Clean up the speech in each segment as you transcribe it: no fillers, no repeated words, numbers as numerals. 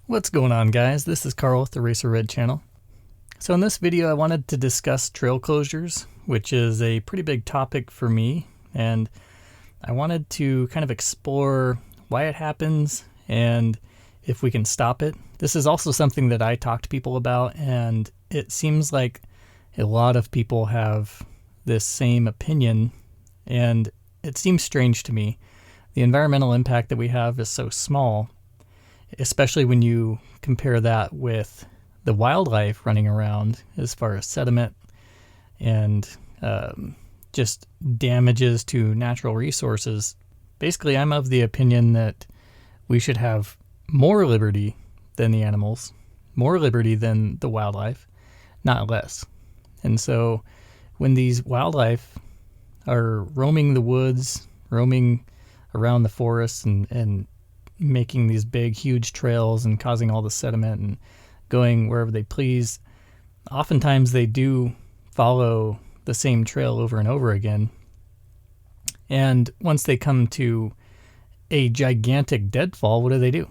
What's going on, guys? This is Carl with the Racer Red channel. So in this video I wanted to discuss trail closures, which is a pretty big topic for me, and I wanted to kind of explore why it happens and if we can stop it. This is also something that I talk to people about, and it seems like a lot of people have this same opinion, and it seems strange to me. The environmental impact that we have is so small, especially when you compare that with the wildlife running around as far as sediment and just damages to natural resources. Basically, I'm of the opinion that we should have more liberty than the animals, more liberty than the wildlife, not less. And so when these wildlife are roaming the woods, roaming around the forests and making these big, huge trails and causing all the sediment and going wherever they please, oftentimes they do follow the same trail over and over again. And once they come to a gigantic deadfall, what do?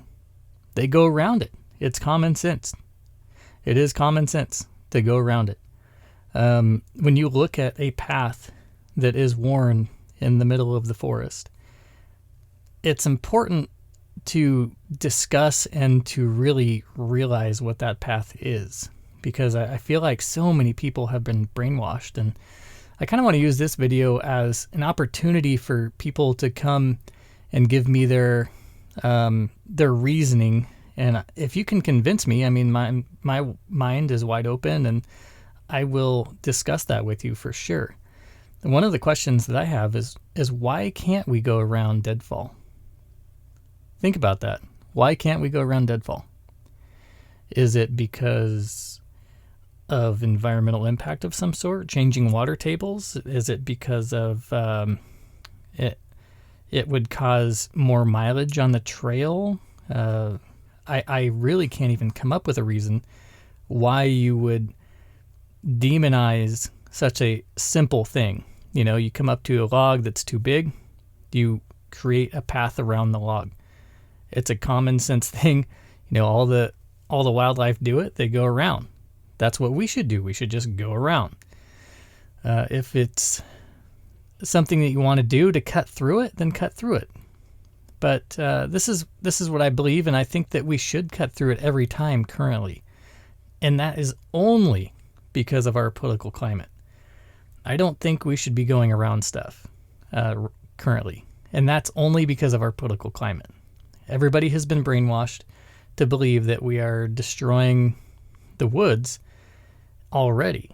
They go around it. It's common sense. It is common sense to go around it. When you look at a path that is worn in the middle of the forest, it's important to discuss and to really realize what that path is, because I feel like so many people have been brainwashed, and I kind of want to use this video as an opportunity for people to come and give me their reasoning. And if you can convince me, I mean, my mind is wide open, and I will discuss that with you for sure. And one of the questions that I have is why can't we go around deadfall? Think about that. Why can't we go around deadfall? Is it because of environmental impact of some sort, changing water tables? Is it because of it would cause more mileage on the trail? I really can't even come up with a reason why you would demonize such a simple thing. You know, you come up to a log that's too big, you create a path around the log. It's a common sense thing. You know, all the wildlife do it. They go around. That's what we should do. We should just go around. If it's something that you want to do to cut through it, then cut through it. But this is what I believe, and I think that we should cut through it every time currently. And that is only because of our political climate. I don't think we should be going around stuff currently. And that's only because of our political climate. Everybody has been brainwashed to believe that we are destroying the woods already.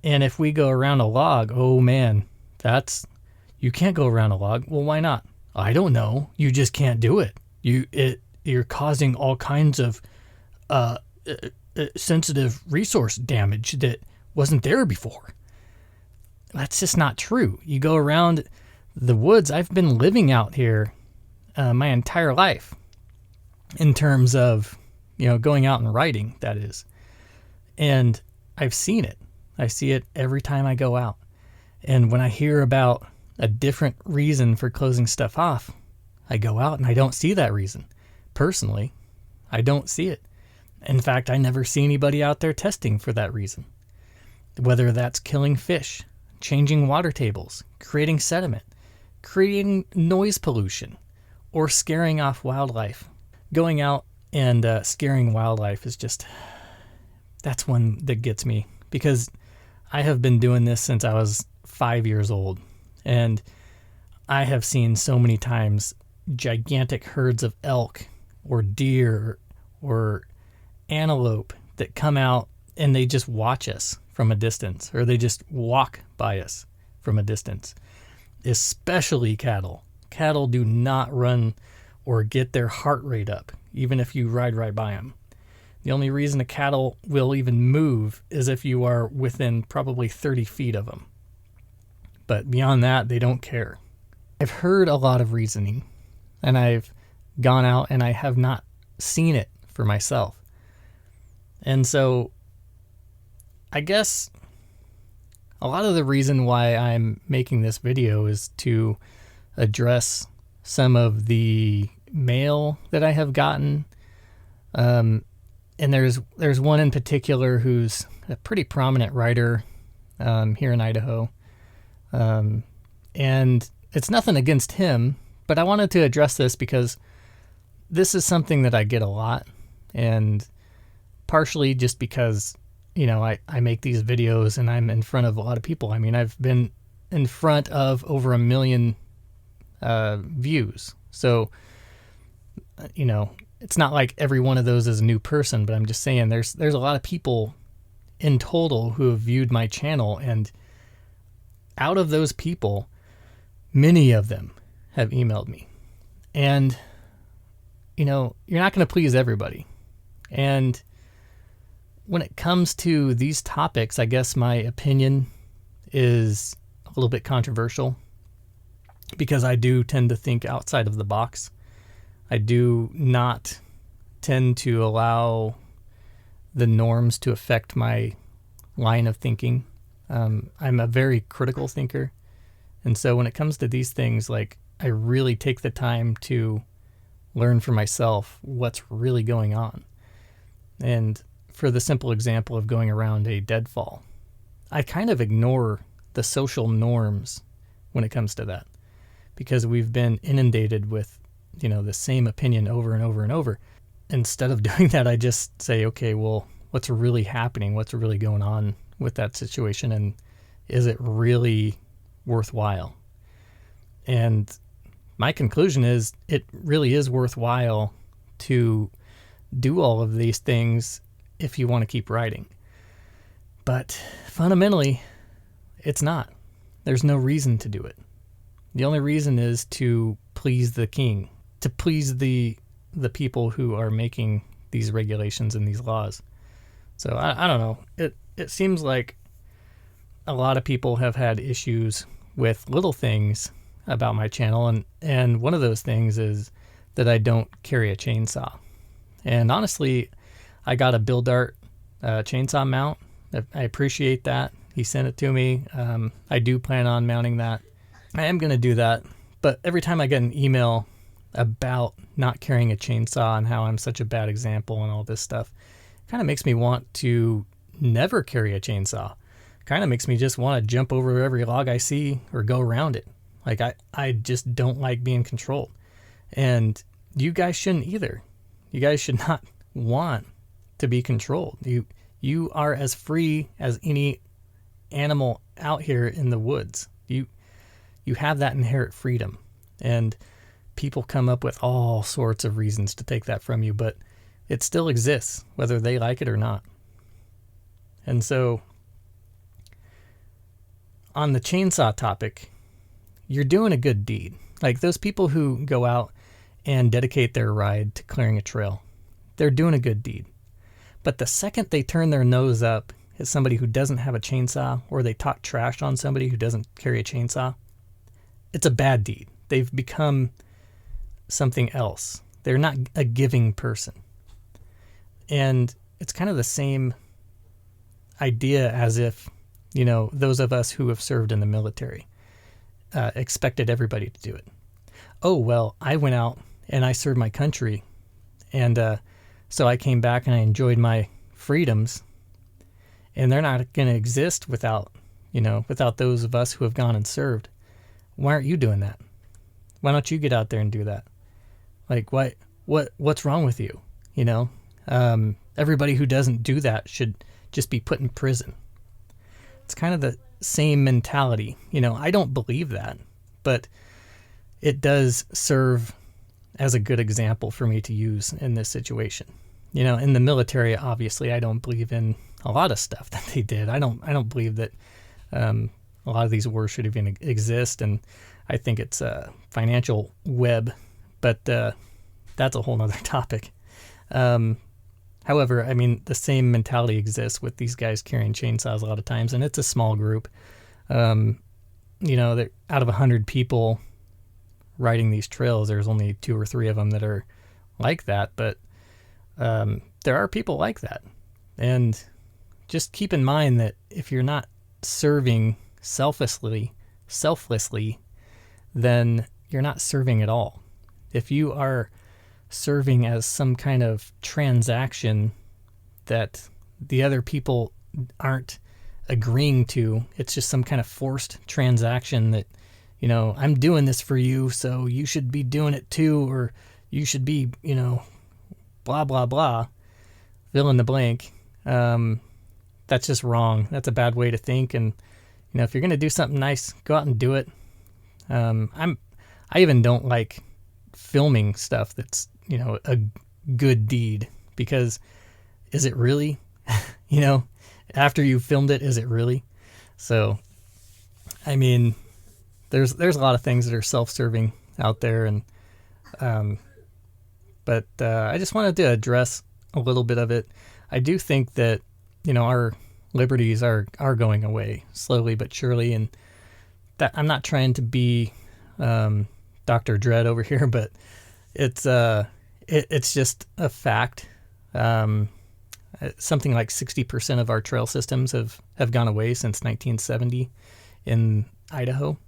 And if we go around a log, oh man, you can't go around a log. Well, why not? I don't know. You just can't do it. You're causing all kinds of sensitive resource damage that wasn't there before. That's just not true. You go around the woods. I've been living out here my entire life, in terms of, you know, going out and riding, that is. And I've seen it. I see it every time I go out. And when I hear about a different reason for closing stuff off, I go out and I don't see that reason. Personally, I don't see it. In fact, I never see anybody out there testing for that reason. Whether that's killing fish, changing water tables, creating sediment, creating noise pollution, or scaring off wildlife. Going out and scaring wildlife is just, that's one that gets me, because I have been doing this since I was 5 years old, and I have seen so many times gigantic herds of elk or deer or antelope that come out and they just watch us from a distance, or they just walk by us from a distance. Especially cattle. Cattle do not run or get their heart rate up, even if you ride right by them. The only reason a cattle will even move is if you are within probably 30 feet of them. But beyond that, they don't care. I've heard a lot of reasoning, and I've gone out and I have not seen it for myself. And so I guess a lot of the reason why I'm making this video is to address some of the mail that I have gotten And there's one in particular who's a pretty prominent rider here in Idaho. And it's nothing against him, but I wanted to address this because this is something that I get a lot, and partially just because, I make these videos and I'm in front of a lot of people. I mean, I've been in front of over 1 million views. So, it's not like every one of those is a new person, but I'm just saying there's a lot of people in total who have viewed my channel, and out of those people, many of them have emailed me. And, you're not going to please everybody. And when it comes to these topics, I guess my opinion is a little bit controversial because I do tend to think outside of the box. I do not tend to allow the norms to affect my line of thinking. I'm a very critical thinker. And so when it comes to these things, like, I really take the time to learn for myself what's really going on. And for the simple example of going around a deadfall, I kind of ignore the social norms when it comes to that, because we've been inundated with, the same opinion over and over and over. Instead of doing that, I just say, okay, well, what's really happening? What's really going on with that situation? And is it really worthwhile? And my conclusion is it really is worthwhile to do all of these things if you want to keep riding. But fundamentally, it's not. There's no reason to do it. The only reason is to please the king, to please the people who are making these regulations and these laws. So I don't know. It seems like a lot of people have had issues with little things about my channel, and one of those things is that I don't carry a chainsaw. And honestly, I got a Bill Dart chainsaw mount. I appreciate that. He sent it to me. I do plan on mounting that. I am going to do that. But every time I get an email about not carrying a chainsaw and how I'm such a bad example and all this stuff, it kind of makes me want to never carry a chainsaw. Kind of makes me just want to jump over every log I see or go around it. Like, I just don't like being controlled. And you guys shouldn't either. You guys should not want to be controlled. You are as free as any animal out here in the woods. You have that inherent freedom. And people come up with all sorts of reasons to take that from you, but it still exists, whether they like it or not. And so, on the chainsaw topic, you're doing a good deed. Like, those people who go out and dedicate their ride to clearing a trail, they're doing a good deed. But the second they turn their nose up at somebody who doesn't have a chainsaw, or they talk trash on somebody who doesn't carry a chainsaw, it's a bad deed. They've become something else. They're not a giving person. And it's kind of the same idea as if, those of us who have served in the military expected everybody to do it. Oh, well, I went out and I served my country, and so I came back and I enjoyed my freedoms, and they're not going to exist without those of us who have gone and served. Why aren't you doing that? Why don't you get out there and do that? Like, what's wrong with you? Everybody who doesn't do that should just be put in prison. It's kind of the same mentality. I don't believe that, but it does serve as a good example for me to use in this situation. In the military, obviously, I don't believe in a lot of stuff that they did. I don't believe that a lot of these wars should even exist, and I think it's a financial web, but that's a whole nother topic. However, I mean, the same mentality exists with these guys carrying chainsaws a lot of times, and it's a small group. They're out of 100 people riding these trails, there's only 2 or 3 of them that are like that, but there are people like that. And just keep in mind that if you're not serving selflessly, then you're not serving at all. If you are serving as some kind of transaction that the other people aren't agreeing to. It's just some kind of forced transaction that, you know, I'm doing this for you, so you should be doing it too, or you should be, you know, blah, blah, blah, fill in the blank. That's just wrong. That's a bad way to think. And, you know, if you're going to do something nice, go out and do it. I even don't like filming stuff that's, you know, a good deed, because is it really, you know, after you filmed it, is it really? So, I mean, there's a lot of things that are self-serving out there, and, but I just wanted to address a little bit of it. I do think that, you know, our liberties are going away slowly but surely, and that I'm not trying to be Dr. Dread over here, but it's just a fact. Something like 60% of our trail systems have gone away since 1970 in Idaho,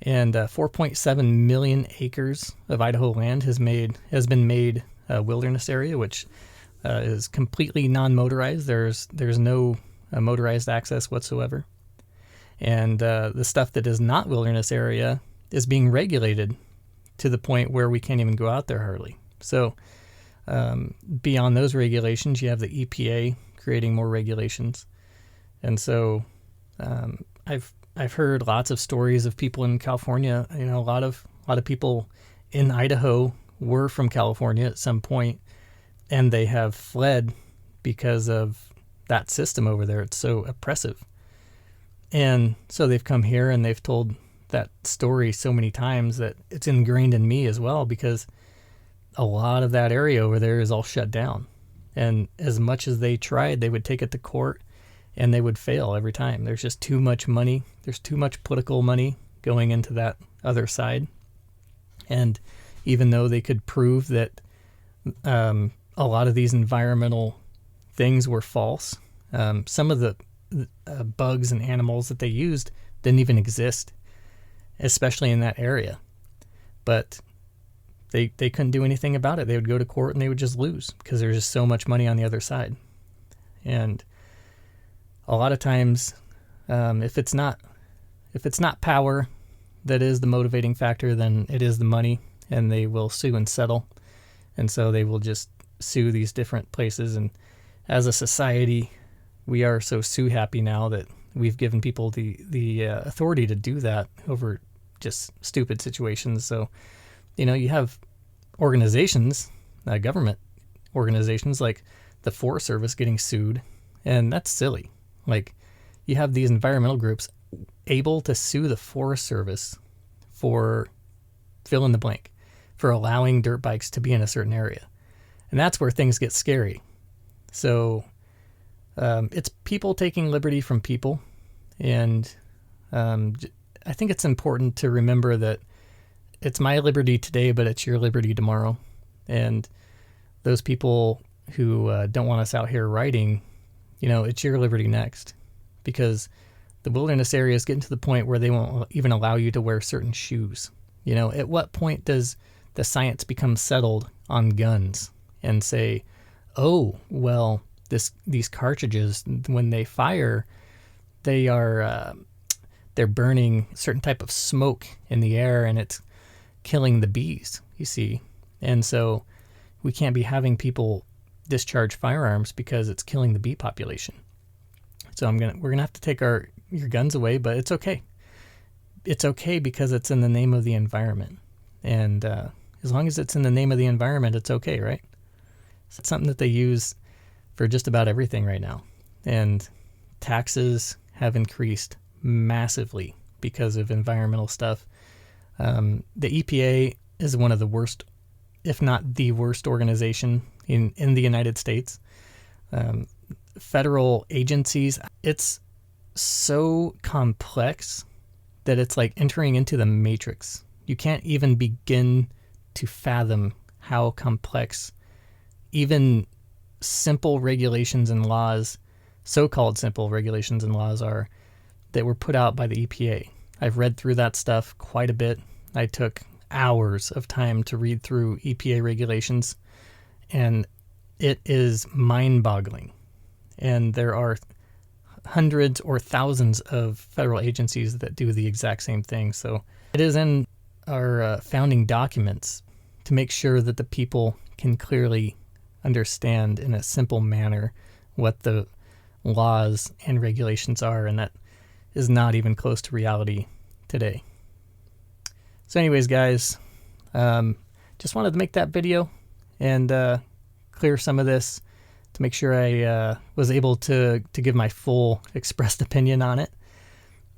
and 4.7 million acres of Idaho land has been made a wilderness area, which is completely non-motorized. There's no motorized access whatsoever, and the stuff that is not wilderness area is being regulated to the point where we can't even go out there hardly. So beyond those regulations, you have the EPA creating more regulations, and so I've heard lots of stories of people in California. You know, a lot of people in Idaho were from California at some point, and they have fled because of that system over there. It's so oppressive. And so they've come here and they've told that story so many times that it's ingrained in me as well, because a lot of that area over there is all shut down. And as much as they tried, they would take it to court and they would fail every time. There's just too much money. There's too much political money going into that other side. And even though they could prove that a lot of these environmental things were false, some of the bugs and animals that they used didn't even exist, especially in that area. But they couldn't do anything about it. They would go to court and they would just lose because there's just so much money on the other side. And a lot of times, if it's not power that is the motivating factor, then it is the money, and they will sue and settle. And so they will just sue these different places. And as a society, we are so sue happy now that we've given people the authority to do that over just stupid situations. So, you know, you have organizations, government organizations like the Forest Service getting sued, and that's silly. Like, you have these environmental groups able to sue the Forest Service for fill in the blank, for allowing dirt bikes to be in a certain area. And that's where things get scary. So it's people taking liberty from people. And I think it's important to remember that it's my liberty today, but it's your liberty tomorrow. And those people who don't want us out here riding, you know, it's your liberty next, because the wilderness area is getting to the point where they won't even allow you to wear certain shoes. You know, at what point does the science become settled on guns and say, oh, well, these cartridges, when they fire, they're burning a certain type of smoke in the air, and it's killing the bees, you see. And so we can't be having people discharge firearms because it's killing the bee population. So we're gonna have to take your guns away, but it's okay. It's okay because it's in the name of the environment. And as long as it's in the name of the environment, it's okay, right? So it's something that they use for just about everything right now. And taxes have increased massively because of environmental stuff. The EPA is one of the worst, if not the worst organization in the United States. Federal agencies, it's so complex that it's like entering into the matrix. You can't even begin to fathom how complex even simple regulations and laws, so-called simple regulations and laws, are that were put out by the EPA. I've read through that stuff quite a bit. I took hours of time to read through EPA regulations, and it is mind-boggling. And there are hundreds or thousands of federal agencies that do the exact same thing. So it is in our founding documents to make sure that the people can clearly understand in a simple manner what the laws and regulations are, and that is not even close to reality today. So anyways, guys, just wanted to make that video and clear some of this to make sure I was able to give my full expressed opinion on it.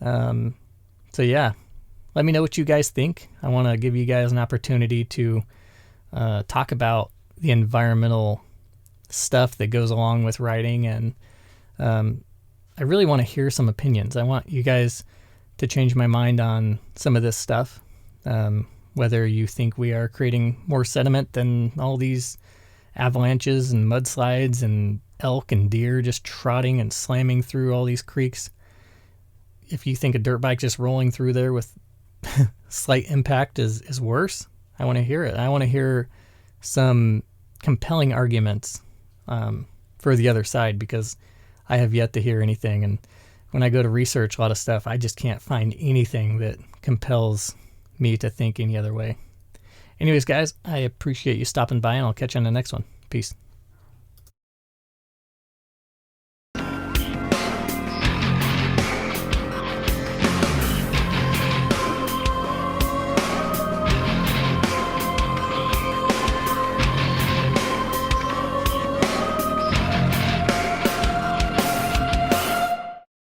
So yeah, let me know what you guys think. I want to give you guys an opportunity to talk about the environmental stuff that goes along with riding, and I really want to hear some opinions. I want you guys to change my mind on some of this stuff, whether you think we are creating more sediment than all these avalanches and mudslides and elk and deer just trotting and slamming through all these creeks. If you think a dirt bike just rolling through there with slight impact is worse, I want to hear it. I want to hear some compelling arguments for the other side, because I have yet to hear anything. And when I go to research a lot of stuff, I just can't find anything that compels me to think any other way. Anyways, guys, I appreciate you stopping by, and I'll catch you on the next one. Peace.